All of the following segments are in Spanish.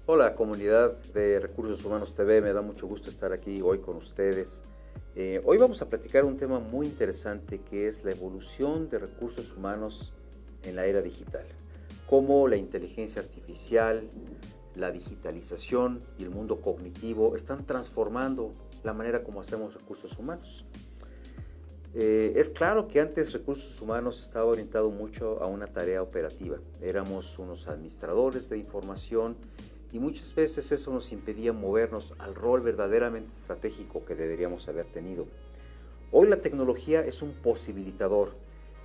Hola, comunidad de Recursos Humanos TV, me da mucho gusto estar aquí hoy con ustedes. Hoy vamos a platicar un tema muy interesante que es la evolución de recursos humanos en la era digital. Cómo la inteligencia artificial, la digitalización y el mundo cognitivo están transformando la manera como hacemos recursos humanos. Es claro que antes recursos humanos estaba orientado mucho a una tarea operativa. Éramos unos administradores de información y muchas veces eso nos impedía movernos al rol verdaderamente estratégico que deberíamos haber tenido. Hoy la tecnología es un posibilitador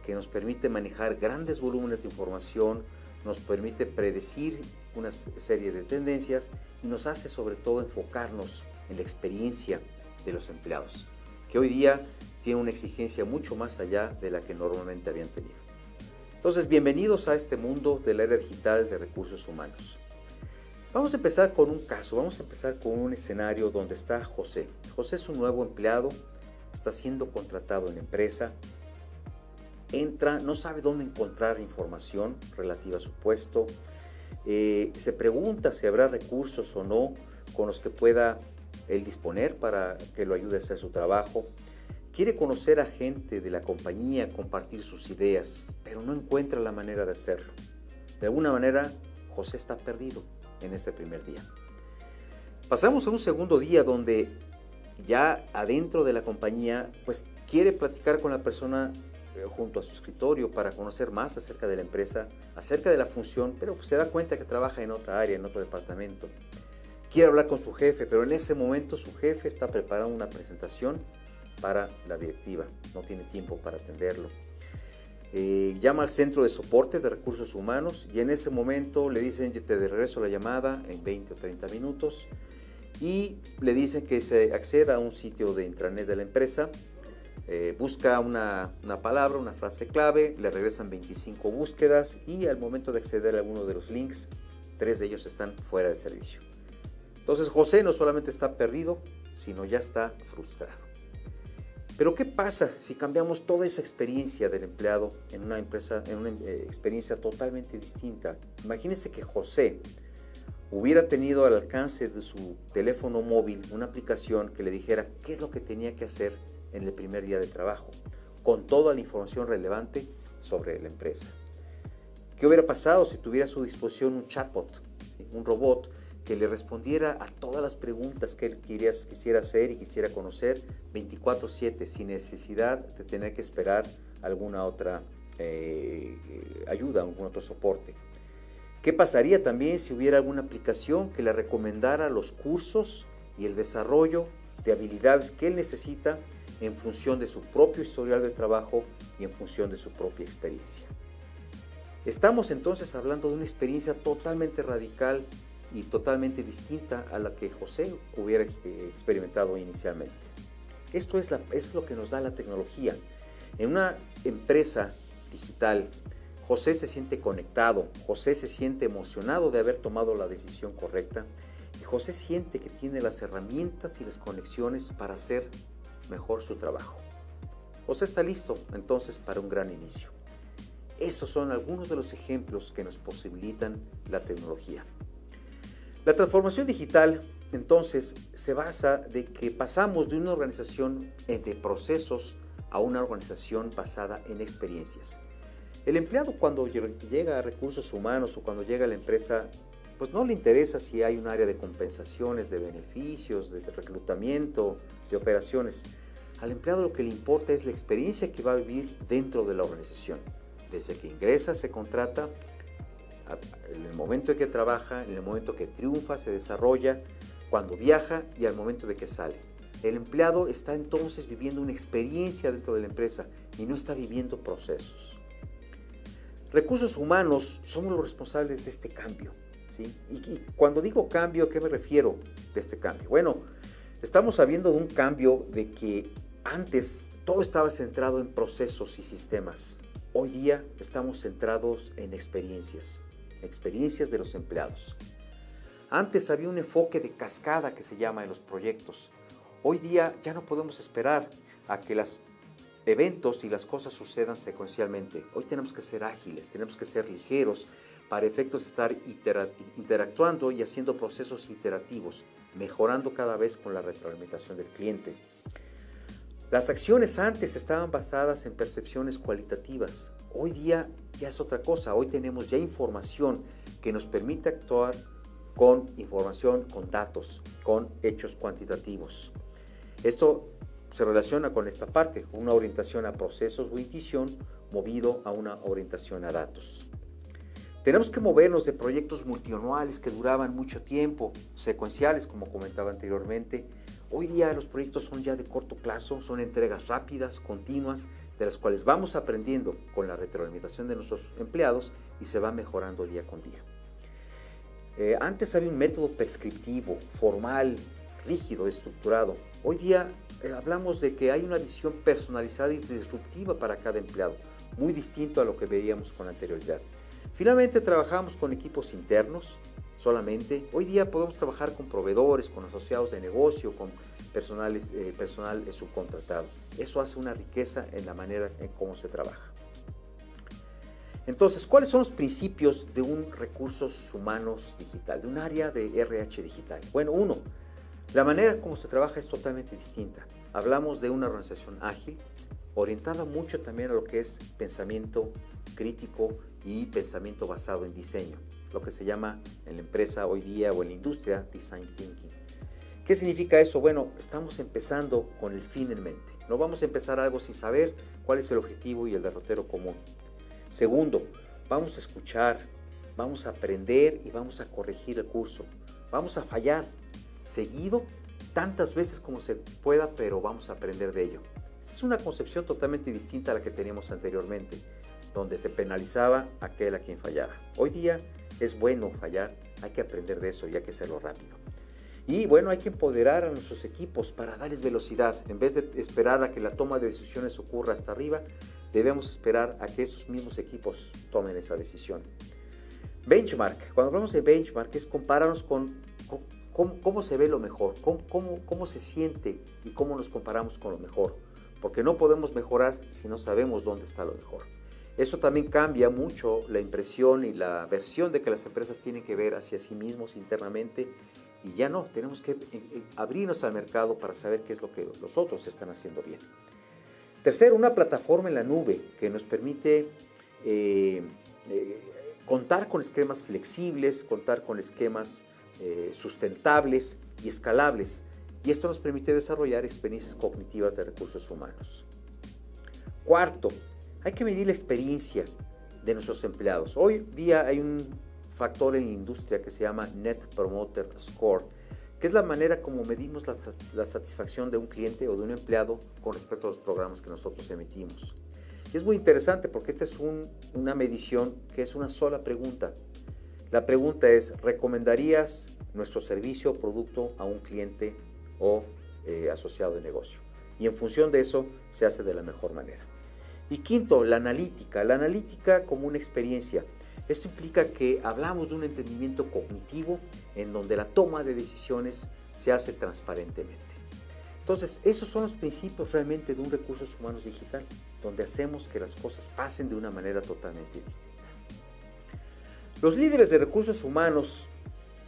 que nos permite manejar grandes volúmenes de información, nos permite predecir una serie de tendencias y nos hace sobre todo enfocarnos en la experiencia de los empleados, que hoy día tiene una exigencia mucho más allá de la que normalmente habían tenido. Entonces, bienvenidos a este mundo de la era digital de recursos humanos. Vamos a empezar con un caso, vamos a empezar con un escenario donde está José. José es un nuevo empleado, está siendo contratado en la empresa, entra, no sabe dónde encontrar información relativa a su puesto, se pregunta si habrá recursos o no con los que pueda él disponer para que lo ayude a hacer su trabajo. Quiere conocer a gente de la compañía, compartir sus ideas, pero no encuentra la manera de hacerlo. De alguna manera, José está perdido en ese primer día. Pasamos a un segundo día donde ya adentro de la compañía, pues quiere platicar con la persona junto a su escritorio para conocer más acerca de la empresa, acerca de la función, pero pues se da cuenta que trabaja en otra área, en otro departamento. Quiere hablar con su jefe, pero en ese momento su jefe está preparando una presentación para la directiva, no tiene tiempo para atenderlo. Llama al centro de soporte de recursos humanos y en ese momento le dicen: te regreso la llamada en 20 o 30 minutos, y le dicen que se acceda a un sitio de intranet de la empresa, busca una palabra, una frase clave, le regresan 25 búsquedas y al momento de acceder a alguno de los links, 3 de ellos están fuera de servicio. Entonces José no solamente está perdido, sino ya está frustrado. Pero ¿qué pasa si cambiamos toda esa experiencia del empleado en una empresa, en una experiencia totalmente distinta? Imagínense que José hubiera tenido al alcance de su teléfono móvil una aplicación que le dijera qué es lo que tenía que hacer en el primer día de trabajo, con toda la información relevante sobre la empresa. ¿Qué hubiera pasado si tuviera a su disposición un chatbot, ¿sí? Un robot que le respondiera a todas las preguntas que él quisiera hacer y quisiera conocer 24/7, sin necesidad de tener que esperar alguna otra ayuda, algún otro soporte? ¿Qué pasaría también si hubiera alguna aplicación que le recomendara los cursos y el desarrollo de habilidades que él necesita en función de su propio historial de trabajo y en función de su propia experiencia? Estamos entonces hablando de una experiencia totalmente radical y totalmente distinta a la que José hubiera experimentado inicialmente. Esto es lo que nos da la tecnología. En una empresa digital, José se siente conectado, José se siente emocionado de haber tomado la decisión correcta y José siente que tiene las herramientas y las conexiones para hacer mejor su trabajo. José está listo entonces para un gran inicio. Esos son algunos de los ejemplos que nos posibilitan la tecnología. La transformación digital, entonces, se basa de que pasamos de una organización de procesos a una organización basada en experiencias. El empleado, cuando llega a recursos humanos o cuando llega a la empresa, pues no le interesa si hay un área de compensaciones, de beneficios, de reclutamiento, de operaciones. Al empleado lo que le importa es la experiencia que va a vivir dentro de la organización. Desde que ingresa, se contrata, en el momento en que trabaja, en el momento que triunfa, se desarrolla, cuando viaja y al momento de que sale. El empleado está entonces viviendo una experiencia dentro de la empresa y no está viviendo procesos. Recursos humanos somos los responsables de este cambio, ¿sí? Y cuando digo cambio, ¿a qué me refiero de este cambio? Bueno, estamos hablando de un cambio de que antes todo estaba centrado en procesos y sistemas. Hoy día estamos centrados en experiencias de los empleados. Antes había un enfoque de cascada que se llama en los proyectos. Hoy día ya no podemos esperar a que los eventos y las cosas sucedan secuencialmente. Hoy tenemos que ser ágiles, tenemos que ser ligeros para efectos de estar interactuando y haciendo procesos iterativos, mejorando cada vez con la retroalimentación del cliente. Las acciones antes estaban basadas en percepciones cualitativas. Hoy día ya es otra cosa. Hoy tenemos ya información que nos permite actuar con información, con datos, con hechos cuantitativos. Esto se relaciona con esta parte, una orientación a procesos o intuición movido a una orientación a datos. Tenemos que movernos de proyectos multianuales que duraban mucho tiempo, secuenciales como comentaba anteriormente. Hoy día los proyectos son ya de corto plazo, son entregas rápidas, continuas, de las cuales vamos aprendiendo con la retroalimentación de nuestros empleados y se va mejorando día con día. Antes había un método prescriptivo, formal, rígido, estructurado. Hoy día hablamos de que hay una visión personalizada y disruptiva para cada empleado, muy distinto a lo que veíamos con anterioridad. Finalmente trabajamos con equipos internos solamente. Hoy día podemos trabajar con proveedores, con asociados de negocio, con personal subcontratado. Eso hace una riqueza en la manera en cómo se trabaja. Entonces, ¿cuáles son los principios de un recursos humanos digital, de un área de RH digital? Bueno, uno, la manera como se trabaja es totalmente distinta. Hablamos de una organización ágil, orientada mucho también a lo que es pensamiento crítico y pensamiento basado en diseño, lo que se llama en la empresa hoy día o en la industria Design Thinking. ¿Qué significa eso? Bueno, estamos empezando con el fin en mente. No vamos a empezar algo sin saber cuál es el objetivo y el derrotero común. Segundo, vamos a escuchar, vamos a aprender y vamos a corregir el curso. Vamos a fallar seguido tantas veces como se pueda, pero vamos a aprender de ello. Esta es una concepción totalmente distinta a la que teníamos anteriormente, donde se penalizaba a aquel a quien fallaba. Hoy día es bueno fallar, hay que aprender de eso y hay que hacerlo rápido. Y bueno, hay que empoderar a nuestros equipos para darles velocidad. En vez de esperar a que la toma de decisiones ocurra hasta arriba, debemos esperar a que esos mismos equipos tomen esa decisión. Benchmark. Cuando hablamos de benchmark es compararnos con cómo se ve lo mejor, cómo se siente y cómo nos comparamos con lo mejor. Porque no podemos mejorar si no sabemos dónde está lo mejor. Eso también cambia mucho la impresión y la versión de que las empresas tienen que ver hacia sí mismos internamente y ya no, tenemos que abrirnos al mercado para saber qué es lo que los otros están haciendo bien. Tercero, una plataforma en la nube que nos permite contar con esquemas flexibles, contar con esquemas sustentables y escalables. Y esto nos permite desarrollar experiencias cognitivas de recursos humanos. Cuarto, hay que medir la experiencia de nuestros empleados. Hoy día hay un factor en la industria que se llama Net Promoter Score, que es la manera como medimos la satisfacción de un cliente o de un empleado con respecto a los programas que nosotros emitimos. Y es muy interesante porque esta es una medición que es una sola pregunta. La pregunta es, ¿recomendarías nuestro servicio o producto a un cliente o asociado de negocio? Y en función de eso se hace de la mejor manera. Y quinto, la analítica como una experiencia. Esto implica que hablamos de un entendimiento cognitivo en donde la toma de decisiones se hace transparentemente. Entonces, esos son los principios realmente de un recursos humanos digital, donde hacemos que las cosas pasen de una manera totalmente distinta. Los líderes de recursos humanos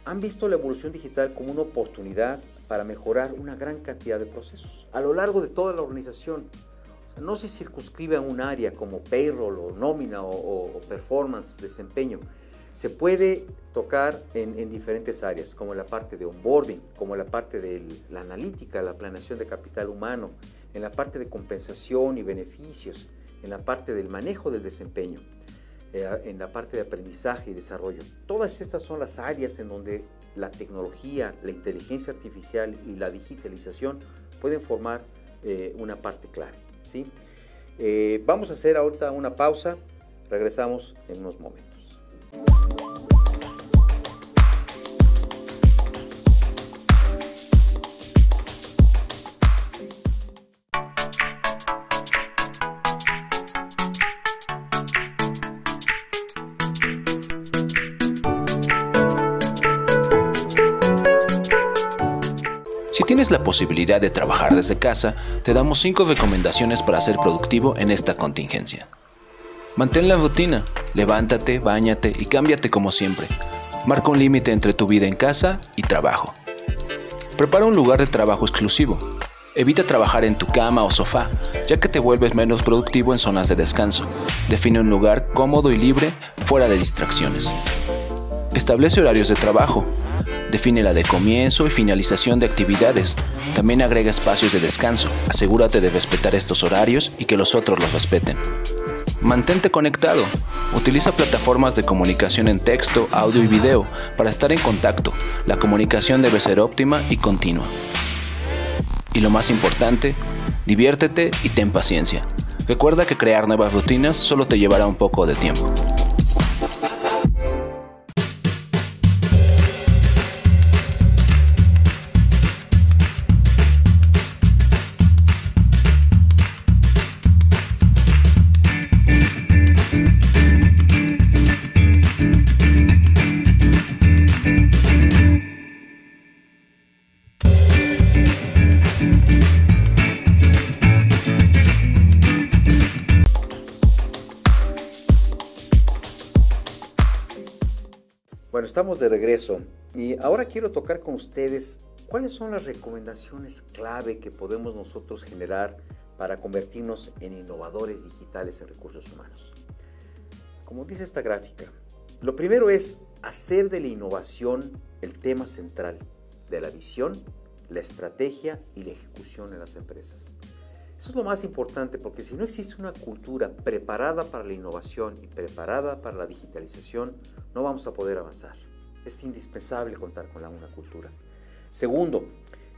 han visto la evolución digital como una oportunidad para mejorar una gran cantidad de procesos a lo largo de toda la organización. No se circunscribe a un área como payroll o nómina o performance, desempeño. Se puede tocar en diferentes áreas, como la parte de onboarding, como la parte de la analítica, la planeación de capital humano, en la parte de compensación y beneficios, en la parte del manejo del desempeño, en la parte de aprendizaje y desarrollo. Todas estas son las áreas en donde la tecnología, la inteligencia artificial y la digitalización pueden formar una parte clave, ¿sí? Vamos a hacer ahorita una pausa, regresamos en unos momentos. Si tienes la posibilidad de trabajar desde casa, te damos 5 recomendaciones para ser productivo en esta contingencia. Mantén la rutina, levántate, báñate y cámbiate como siempre. Marca un límite entre tu vida en casa y trabajo. Prepara un lugar de trabajo exclusivo. Evita trabajar en tu cama o sofá, ya que te vuelves menos productivo en zonas de descanso. Define un lugar cómodo y libre, fuera de distracciones. Establece horarios de trabajo. Define la de comienzo y finalización de actividades. También agrega espacios de descanso. Asegúrate de respetar estos horarios y que los otros los respeten. Mantente conectado. Utiliza plataformas de comunicación en texto, audio y video para estar en contacto. La comunicación debe ser óptima y continua. Y lo más importante, diviértete y ten paciencia. Recuerda que crear nuevas rutinas solo te llevará un poco de tiempo. Bueno, estamos de regreso y ahora quiero tocar con ustedes cuáles son las recomendaciones clave que podemos nosotros generar para convertirnos en innovadores digitales en recursos humanos. Como dice esta gráfica, lo primero es hacer de la innovación el tema central de la visión, la estrategia y la ejecución en las empresas. Eso es lo más importante, porque si no existe una cultura preparada para la innovación y preparada para la digitalización, no vamos a poder avanzar. Es indispensable contar con una cultura. Segundo,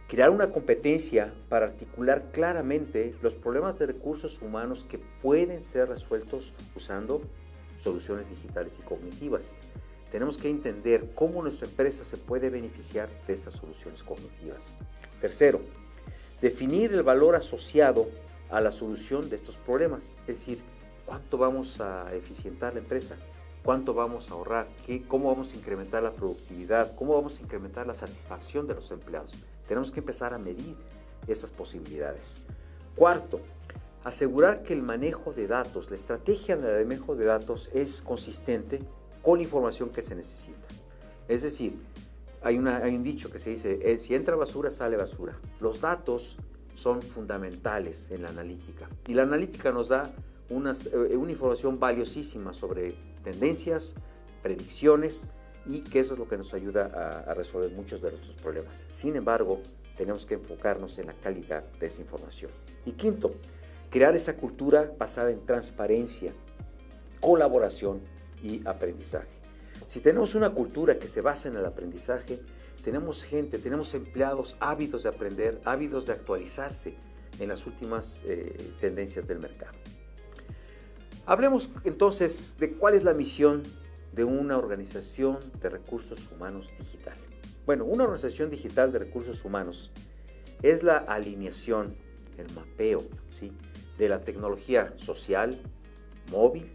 crear una competencia para articular claramente los problemas de recursos humanos que pueden ser resueltos usando soluciones digitales y cognitivas. Tenemos que entender cómo nuestra empresa se puede beneficiar de estas soluciones cognitivas. Tercero, definir el valor asociado a la solución de estos problemas, es decir, cuánto vamos a eficientar la empresa, cuánto vamos a ahorrar, cómo vamos a incrementar la productividad, cómo vamos a incrementar la satisfacción de los empleados. Tenemos que empezar a medir esas posibilidades. Cuarto, asegurar que el manejo de datos, la estrategia de manejo de datos es consistente con la información que se necesita. Es decir, hay un dicho que se dice, si entra basura, sale basura. Los datos son fundamentales en la analítica y la analítica nos da una información valiosísima sobre tendencias, predicciones y que eso es lo que nos ayuda a resolver muchos de nuestros problemas. Sin embargo, tenemos que enfocarnos en la calidad de esa información. Y quinto, crear esa cultura basada en transparencia, colaboración y aprendizaje. Si tenemos una cultura que se basa en el aprendizaje, tenemos gente, tenemos empleados ávidos de aprender, ávidos de actualizarse en las últimas tendencias del mercado. Hablemos entonces de cuál es la misión de una organización de recursos humanos digital. Bueno, una organización digital de recursos humanos es la alineación, el mapeo, ¿sí?, de la tecnología social, móvil,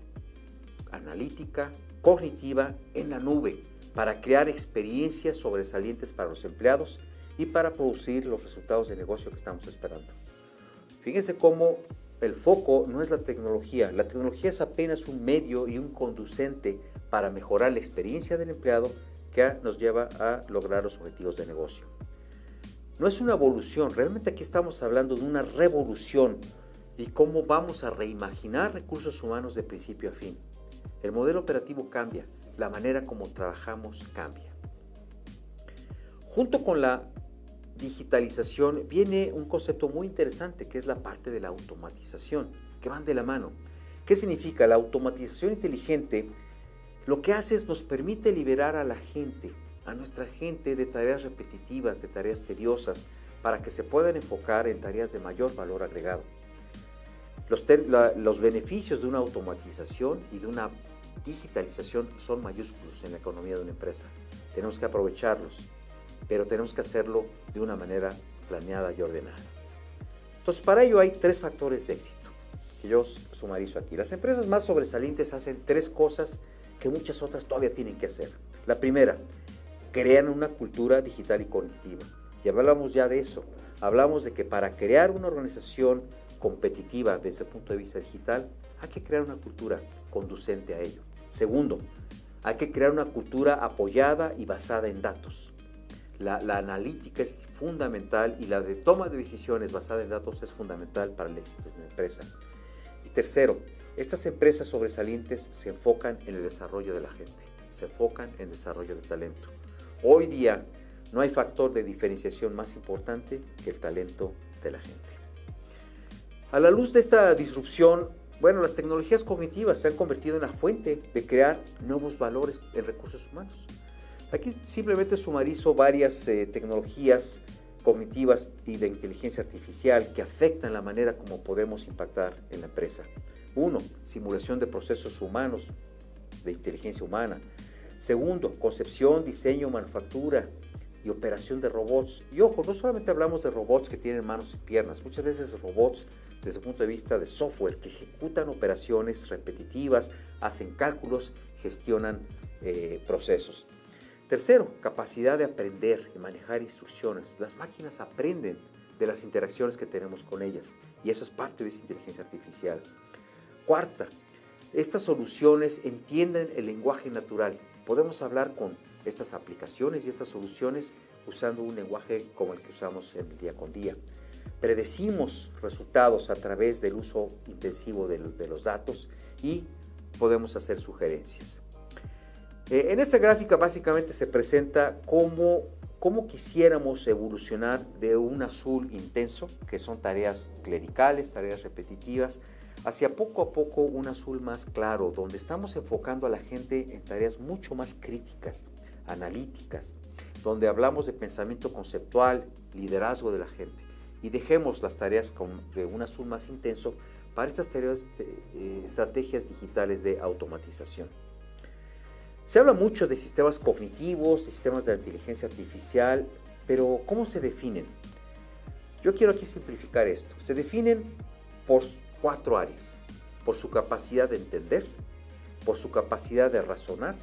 analítica, cognitiva en la nube para crear experiencias sobresalientes para los empleados y para producir los resultados de negocio que estamos esperando. Fíjense cómo el foco no es la tecnología es apenas un medio y un conducente para mejorar la experiencia del empleado que nos lleva a lograr los objetivos de negocio. No es una evolución, realmente aquí estamos hablando de una revolución y cómo vamos a reimaginar recursos humanos de principio a fin. El modelo operativo cambia, la manera como trabajamos cambia. Junto con la digitalización viene un concepto muy interesante que es la parte de la automatización, que van de la mano. ¿Qué significa? La automatización inteligente lo que hace es nos permite liberar a la gente, a nuestra gente de tareas repetitivas, de tareas tediosas, para que se puedan enfocar en tareas de mayor valor agregado. Los beneficios de una automatización y de una digitalización son mayúsculos en la economía de una empresa. Tenemos que aprovecharlos, pero tenemos que hacerlo de una manera planeada y ordenada. Entonces, para ello hay 3 factores de éxito que yo sumarizo aquí. Las empresas más sobresalientes hacen 3 cosas que muchas otras todavía tienen que hacer. La primera, crean una cultura digital y cognitiva. Y hablamos ya de eso. Hablamos de que para crear una organización competitiva desde el punto de vista digital, hay que crear una cultura conducente a ello. Segundo, hay que crear una cultura apoyada y basada en datos. La analítica es fundamental y la de toma de decisiones basada en datos es fundamental para el éxito de una empresa. Y tercero, estas empresas sobresalientes se enfocan en el desarrollo de la gente, se enfocan en el desarrollo de talento. Hoy día no hay factor de diferenciación más importante que el talento de la gente. A la luz de esta disrupción, las tecnologías cognitivas se han convertido en la fuente de crear nuevos valores en recursos humanos. Aquí simplemente sumarizo varias tecnologías cognitivas y de inteligencia artificial que afectan la manera como podemos impactar en la empresa. 1. Simulación de procesos humanos, de inteligencia humana. Segundo, concepción, diseño, manufactura y operación de robots. Y ojo, no solamente hablamos de robots que tienen manos y piernas, muchas veces robots desde el punto de vista de software que ejecutan operaciones repetitivas, hacen cálculos, gestionan procesos. Tercero, capacidad de aprender y manejar instrucciones. Las máquinas aprenden de las interacciones que tenemos con ellas y eso es parte de esa inteligencia artificial. Cuarta, estas soluciones entienden el lenguaje natural. Podemos hablar con estas aplicaciones y estas soluciones usando un lenguaje como el que usamos en el día con día. Predecimos resultados a través del uso intensivo de los datos y podemos hacer sugerencias. En esta gráfica básicamente se presenta cómo quisiéramos evolucionar de un azul intenso, que son tareas clericales, tareas repetitivas, hacia poco a poco un azul más claro, donde estamos enfocando a la gente en tareas mucho más críticas, analíticas, donde hablamos de pensamiento conceptual, liderazgo de la gente, y dejemos las tareas de un azul más intenso para estas tareas, estrategias digitales de automatización. Se habla mucho de sistemas cognitivos, de sistemas de inteligencia artificial, pero ¿cómo se definen? Yo quiero aquí simplificar esto. Se definen por 4 áreas: por su capacidad de entender, por su capacidad de razonar,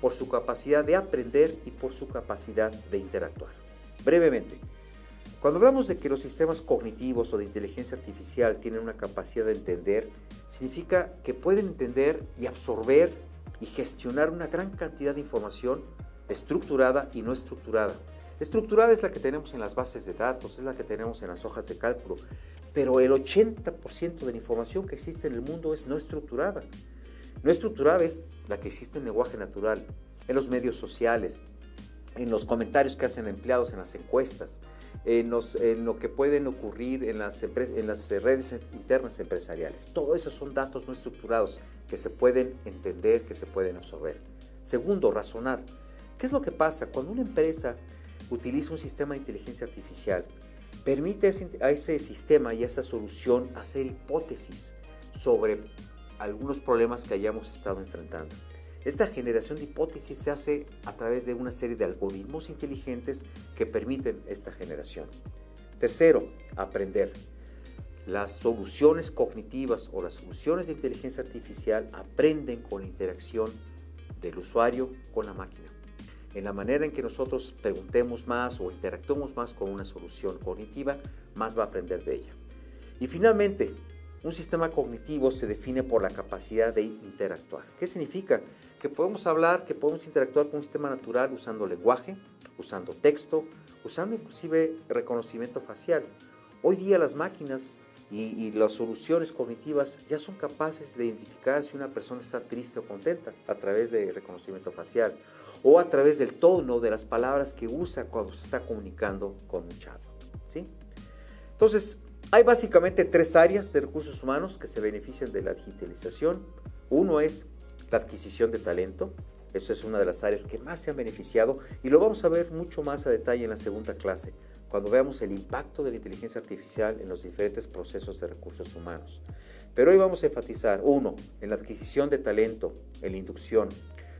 por su capacidad de aprender y por su capacidad de interactuar. Brevemente, cuando hablamos de que los sistemas cognitivos o de inteligencia artificial tienen una capacidad de entender, significa que pueden entender y absorber y gestionar una gran cantidad de información estructurada y no estructurada. Estructurada es la que tenemos en las bases de datos, es la que tenemos en las hojas de cálculo, pero el 80% de la información que existe en el mundo es no estructurada. No estructurada es la que existe en lenguaje natural, en los medios sociales, en los comentarios que hacen empleados en las encuestas, en lo que pueden ocurrir en las redes internas empresariales. Todo eso son datos no estructurados que se pueden entender, que se pueden absorber. Segundo, razonar. ¿Qué es lo que pasa? Cuando una empresa utiliza un sistema de inteligencia artificial, permite a ese sistema y a esa solución hacer hipótesis sobre algunos problemas que hayamos estado enfrentando. Esta generación de hipótesis se hace a través de una serie de algoritmos inteligentes que permiten esta generación. Tercero, aprender. Las soluciones cognitivas o las soluciones de inteligencia artificial aprenden con la interacción del usuario con la máquina. En la manera en que nosotros preguntemos más o interactuemos más con una solución cognitiva, más va a aprender de ella. Y finalmente, un sistema cognitivo se define por la capacidad de interactuar. ¿Qué significa? Que podemos hablar, que podemos interactuar con un sistema natural usando lenguaje, usando texto, usando inclusive reconocimiento facial. Hoy día las máquinas y las soluciones cognitivas ya son capaces de identificar si una persona está triste o contenta a través de reconocimiento facial o a través del tono de las palabras que usa cuando se está comunicando con un chat, ¿sí? Entonces, hay básicamente 3 áreas de recursos humanos que se benefician de la digitalización. Uno es la adquisición de talento. Eso es una de las áreas que más se han beneficiado y lo vamos a ver mucho más a detalle en la segunda clase, cuando veamos el impacto de la inteligencia artificial en los diferentes procesos de recursos humanos. Pero hoy vamos a enfatizar, 1, en la adquisición de talento, en la inducción.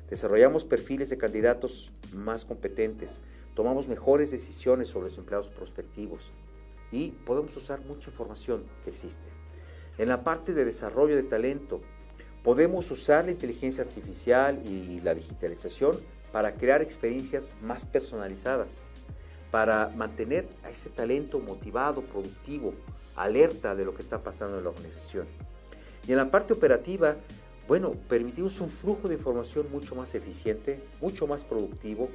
Desarrollamos perfiles de candidatos más competentes, tomamos mejores decisiones sobre los empleados prospectivos y podemos usar mucha información que existe. En la parte de desarrollo de talento, podemos usar la inteligencia artificial y la digitalización para crear experiencias más personalizadas, para mantener a ese talento motivado, productivo, alerta de lo que está pasando en la organización. Y en la parte operativa, bueno, permitimos un flujo de información mucho más eficiente, mucho más productivo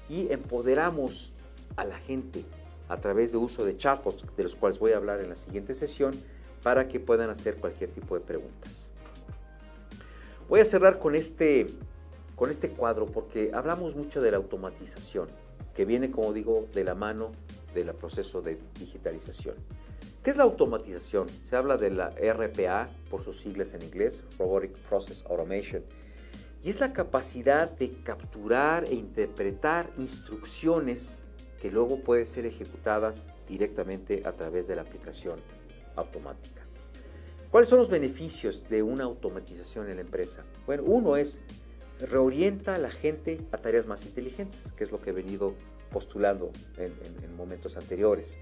y empoderamos a la gente a través de uso de chatbots, de los cuales voy a hablar en la siguiente sesión, para que puedan hacer cualquier tipo de preguntas. Voy a cerrar con este cuadro porque hablamos mucho de la automatización, que viene, como digo, de la mano del proceso de digitalización. ¿Qué es la automatización? Se habla de la RPA, por sus siglas en inglés, Robotic Process Automation, y es la capacidad de capturar e interpretar instrucciones que luego pueden ser ejecutadas directamente a través de la aplicación automática. ¿Cuáles son los beneficios de una automatización en la empresa? Bueno, uno es reorienta a la gente a tareas más inteligentes, que es lo que he venido postulando en momentos anteriores.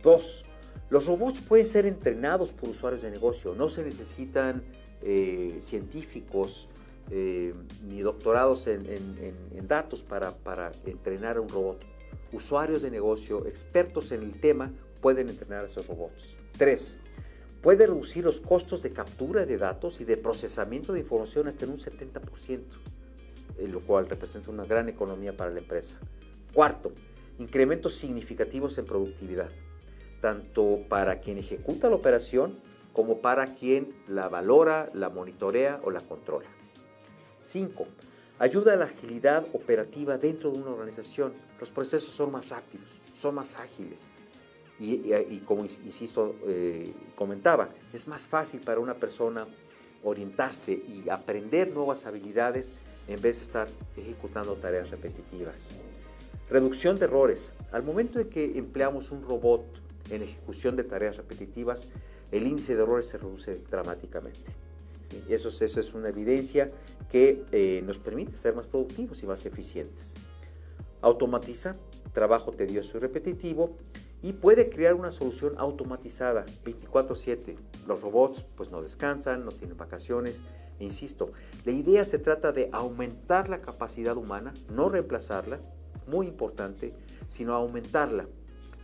Dos, los robots pueden ser entrenados por usuarios de negocio, no se necesitan científicos ni doctorados en datos para entrenar a un robot. Usuarios de negocio, expertos en el tema, pueden entrenar a esos robots. 3. Puede reducir los costos de captura de datos y de procesamiento de información hasta en un 70%, lo cual representa una gran economía para la empresa. 4. Incrementos significativos en productividad, tanto para quien ejecuta la operación como para quien la valora, la monitorea o la controla. 5. Ayuda a la agilidad operativa dentro de una organización. Los procesos son más rápidos, son más ágiles. Y como insisto, comentaba, es más fácil para una persona orientarse y aprender nuevas habilidades en vez de estar ejecutando tareas repetitivas. Reducción de errores. Al momento de que empleamos un robot en ejecución de tareas repetitivas, el índice de errores se reduce dramáticamente. ¿Sí? Eso es una evidencia que nos permite ser más productivos y más eficientes. Automatiza trabajo tedioso y repetitivo y puede crear una solución automatizada 24/7. Los robots pues no descansan, no tienen vacaciones. E insisto, la idea se trata de aumentar la capacidad humana, no reemplazarla, muy importante, sino aumentarla,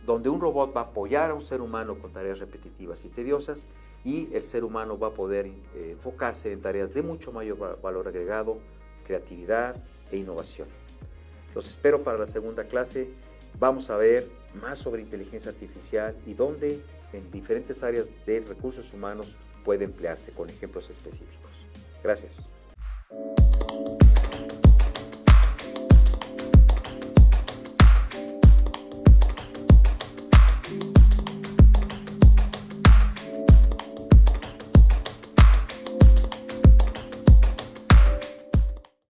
donde un robot va a apoyar a un ser humano con tareas repetitivas y tediosas y el ser humano va a poder enfocarse en tareas de mucho mayor valor agregado, creatividad e innovación. Los espero para la segunda clase. Vamos a ver más sobre inteligencia artificial y dónde en diferentes áreas de recursos humanos puede emplearse con ejemplos específicos. Gracias.